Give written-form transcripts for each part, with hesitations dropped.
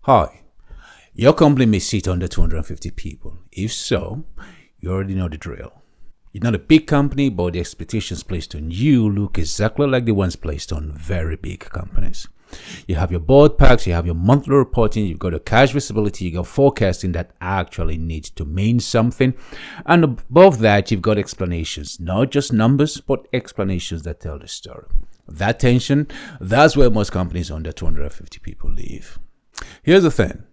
Hi, your company may sit under 250 people. If so, you already know the drill. You're not a big company, but the expectations placed on you look exactly like the ones placed on very big companies. You have your board packs, you have your monthly reporting, you've got a cash visibility, you got forecasting that actually needs to mean something. And above that, you've got explanations, not just numbers, but explanations that tell the story. That tension, that's where most companies under 250 people live. Here's the thing.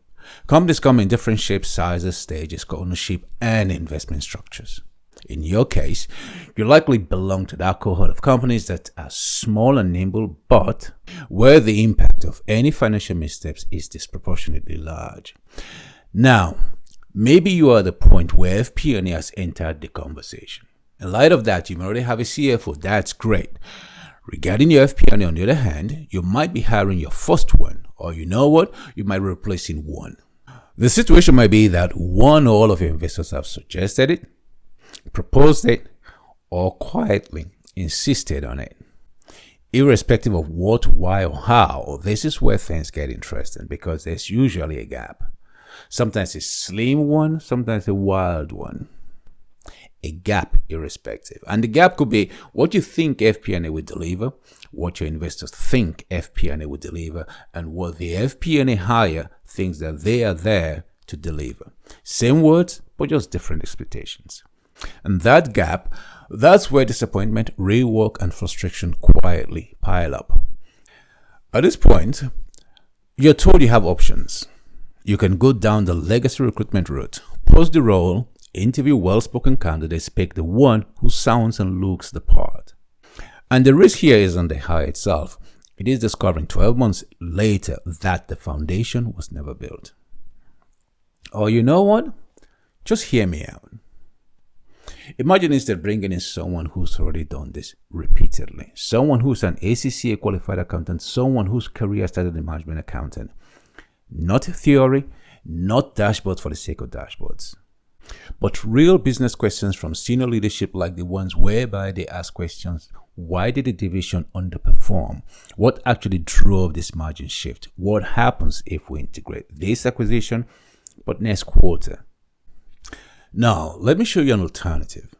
Companies come in different shapes, sizes, stages, ownership, and investment structures. In your case, you likely belong to that cohort of companies that are small and nimble, but where the impact of any financial missteps is disproportionately large. Now, maybe you are at the point where FP&A has entered the conversation. In light of that, you may already have a CFO. That's great. Regarding your FP&A, on the other hand, you might be hiring your first one, or you know what? You might be replacing one. The situation might be that one or all of your investors have suggested it, proposed it, or quietly insisted on it. Irrespective of what, why, or how, this is where things get interesting because there's usually a gap. Sometimes a slim one, sometimes a wild one. A gap irrespective. And the gap could be what you think FP&A will deliver, what your investors think FP&A will deliver, and what the FP&A hire thinks that they are there to deliver. Same words, but just different expectations. And that gap, that's where disappointment, rework, and frustration quietly pile up. At this point, you're told you have options. You can go down the legacy recruitment route, post the role, interview well-spoken candidates, pick the one who sounds and looks the part. And the risk here isn't the hire itself. It is discovering 12 months later that the foundation was never built. Or you know what? Just hear me out. Imagine instead bringing in someone who's already done this repeatedly. Someone who's an ACCA qualified accountant, someone whose career started in management accounting. Not theory, not dashboards for the sake of dashboards, but real business questions from senior leadership, like the ones whereby they ask questions. Why did the division underperform? What actually drove this margin shift? What happens if we integrate this acquisition, but next quarter? Now, let me show you an alternative.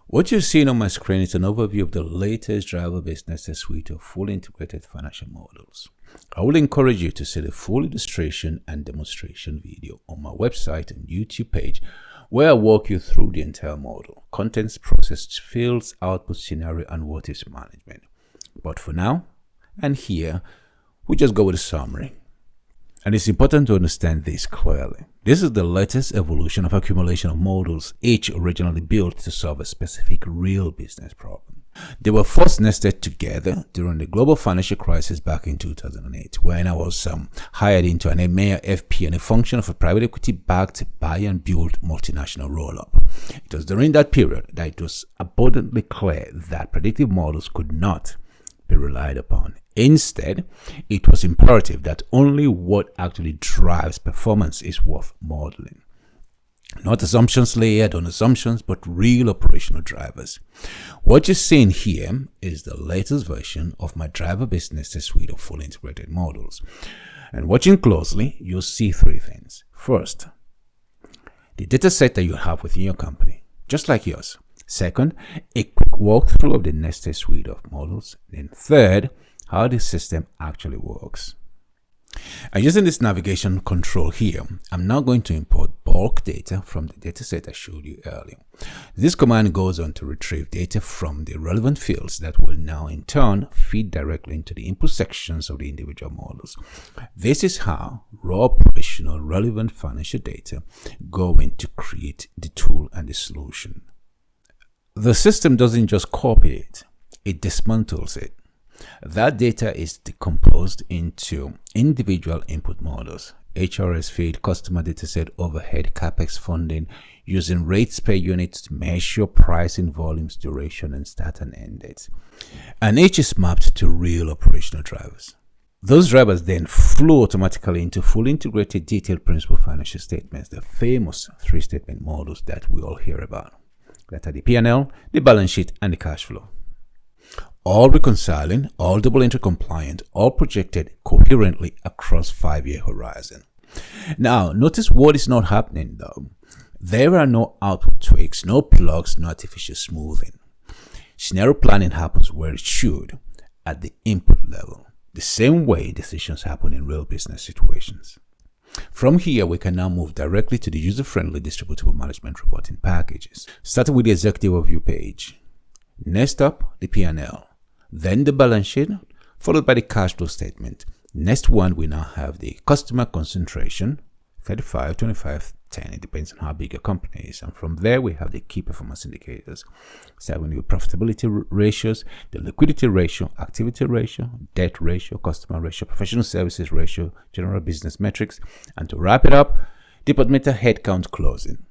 What you're seeing on my screen is an overview of the latest driver business suite of fully integrated financial models. I will encourage you to see the full illustration and demonstration video on my website and YouTube page, where I walk you through the entire model: contents, process, fields, output, scenario, and what is management. But for now, and here, we just go with a summary. And it's important to understand this clearly. This is the latest evolution of accumulation of models, each originally built to solve a specific real business problem. They were first nested together during the global financial crisis back in 2008, when I was hired into an EMEA FP&A function of a private equity-backed buy and build multinational roll-up. It was during that period that it was abundantly clear that predictive models could not be relied upon. Instead, it was imperative that only what actually drives performance is worth modeling. Not assumptions layered on assumptions, but real operational drivers. What you're seeing here is the latest version of my driver business suite of fully integrated models. And watching closely, you'll see three things. First, the data set that you have within your company, just like yours. Second, a quick walkthrough of the nested suite of models. Then third, how the system actually works. And using this navigation control here, I'm now going to import bulk data from the dataset I showed you earlier. This command goes on to retrieve data from the relevant fields that will now in turn feed directly into the input sections of the individual models. This is how raw operational relevant financial data go in to create the tool and the solution. The system doesn't just copy it, it dismantles it. That data is decomposed into individual input models: HRS feed, customer dataset, overhead, capex funding, using rates per unit to measure pricing, volumes, duration, and start and end dates. And each is mapped to real operational drivers. Those drivers then flow automatically into fully integrated detailed principal financial statements, the famous three-statement models that we all hear about. That are the P&L, the balance sheet, and the cash flow. all reconciling, all double entry compliant, all projected coherently across 5-year horizon. Now, notice what is not happening though. There are no output tweaks, no plugs, no artificial smoothing. Scenario planning happens where it should, at the input level, the same way decisions happen in real business situations. From here, we can now move directly to the user-friendly distributable management reporting packages, starting with the executive overview page. Next up, the P&L, then the balance sheet, followed by the cash flow statement. Next one, we now have the customer concentration, 35, 25, 10. It depends on how big your company is. And from there, we have the key performance indicators, starting with profitability ratios, the liquidity ratio, activity ratio, debt ratio, customer ratio, professional services ratio, general business metrics. And to wrap it up, departmental headcount closing.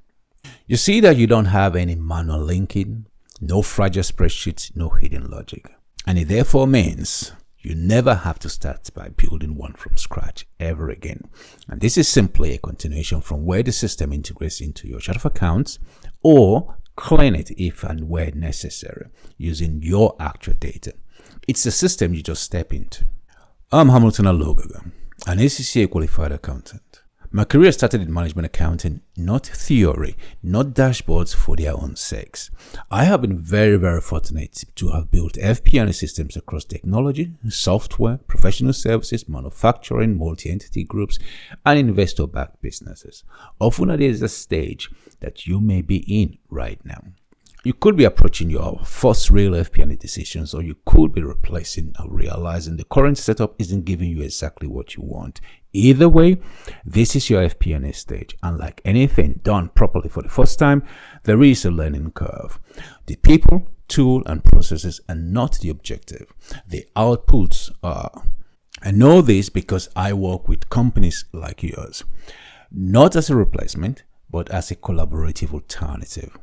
You see that you don't have any manual linking, no fragile spreadsheets, no hidden logic. And it therefore means you never have to start by building one from scratch ever again. And this is simply a continuation from where the system integrates into your chart of accounts, or clean it if and where necessary using your actual data. It's a system you just step into. I'm Hamilton Alogaga, an ACCA qualified accountant. My career started in management accounting, not theory, not dashboards for their own sakes. I have been very, very fortunate to have built FP&A systems across technology, software, professional services, manufacturing, multi-entity groups, and investor-backed businesses. Often there is a stage that you may be in right now. You could be approaching your first real FP&A decisions, or you could be replacing or realizing the current setup isn't giving you exactly what you want. Either way, this is your FP&A stage, and like anything done properly for the first time, there is a learning curve. The people, tool, and processes are not the objective. The outputs are. I know this because I work with companies like yours, not as a replacement, but as a collaborative alternative,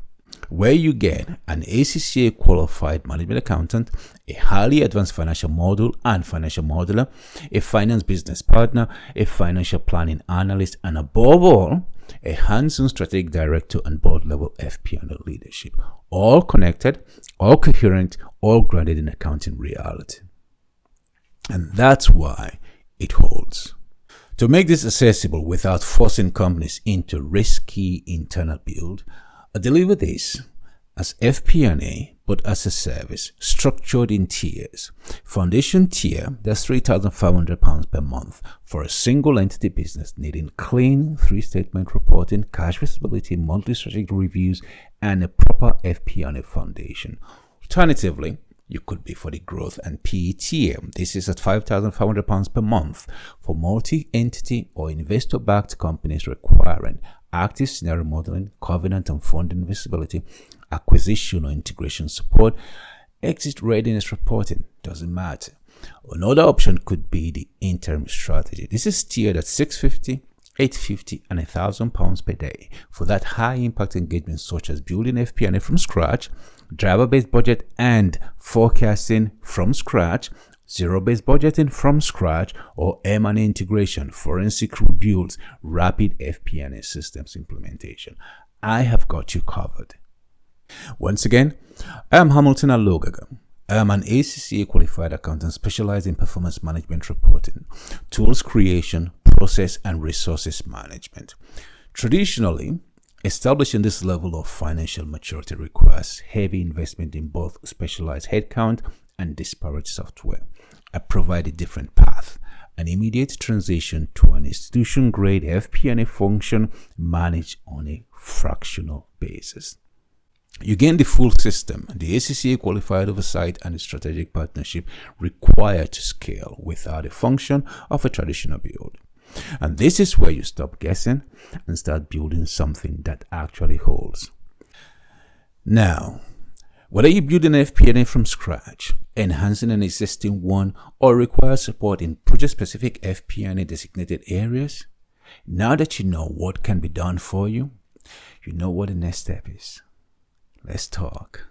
where you get an ACCA qualified management accountant, a highly advanced financial model and financial modeler, a finance business partner, a financial planning analyst, and above all, a hands-on strategic director and board level FP&A leadership, all connected, all coherent, all grounded in accounting reality. And that's why it holds. To make this accessible without forcing companies into risky internal build, I deliver this as FP&A, but as a service structured in tiers. Foundation tier, that's £3,500 per month for a single entity business needing clean 3-statement reporting, cash visibility, monthly strategic reviews, and a proper FP&A foundation. Alternatively, you could be for the growth and PE tier. This is at £5,500 per month for multi-entity or investor-backed companies requiring active scenario modeling, covenant and funding visibility, acquisition or integration support, exit readiness reporting, doesn't matter. Another option could be the interim strategy. This is tiered at £650, £850 and £1,000 per day for that high impact engagement such as building FP&A from scratch, driver-based budget and forecasting from scratch, zero-based budgeting from scratch, or M&A integration, forensic rebuilds, rapid FP&A systems implementation. I have got you covered. Once again, I am Hamilton Alogaga. I am an ACCA qualified accountant specialized in performance management reporting, tools creation, process and resources management. Traditionally, establishing this level of financial maturity requires heavy investment in both specialized headcount and disparate software. I provide a different path, an immediate transition to an institution-grade FP&A function managed on a fractional basis. You gain the full system, the ACCA qualified oversight and the strategic partnership required to scale without a function of a traditional build. And this is where you stop guessing and start building something that actually holds. Now, whether you build an FP&A from scratch, enhancing an existing one, or require support in project-specific FP&A designated areas, now that you know what can be done for you, you know what the next step is. Let's talk.